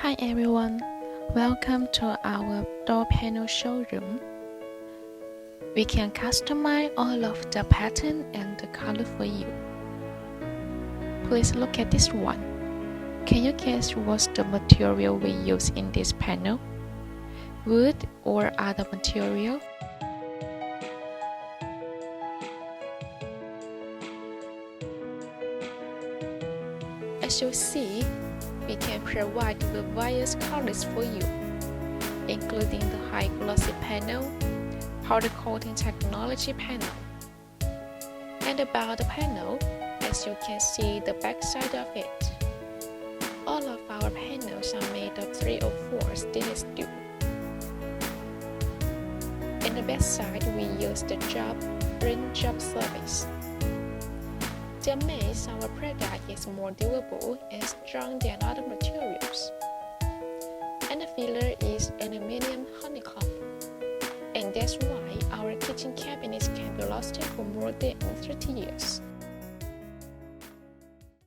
Hi everyone, welcome to our door panel showroom. We can customize all of the pattern and the color for you. Please look at this one. Can you guess what's the material we use in this panel? Wood or other material? As you see, we can provide the various colors for you, including the high glossy panel, powder coating technology panel. And about the panel, as you can see the back side of it, all of our panels are made of 304 stainless steel. In the back side, we use the print job service. That means our product is more durable and strong than other materials. And the filler is aluminum honeycomb. And that's why our kitchen cabinets can be lasting for more than 30 years.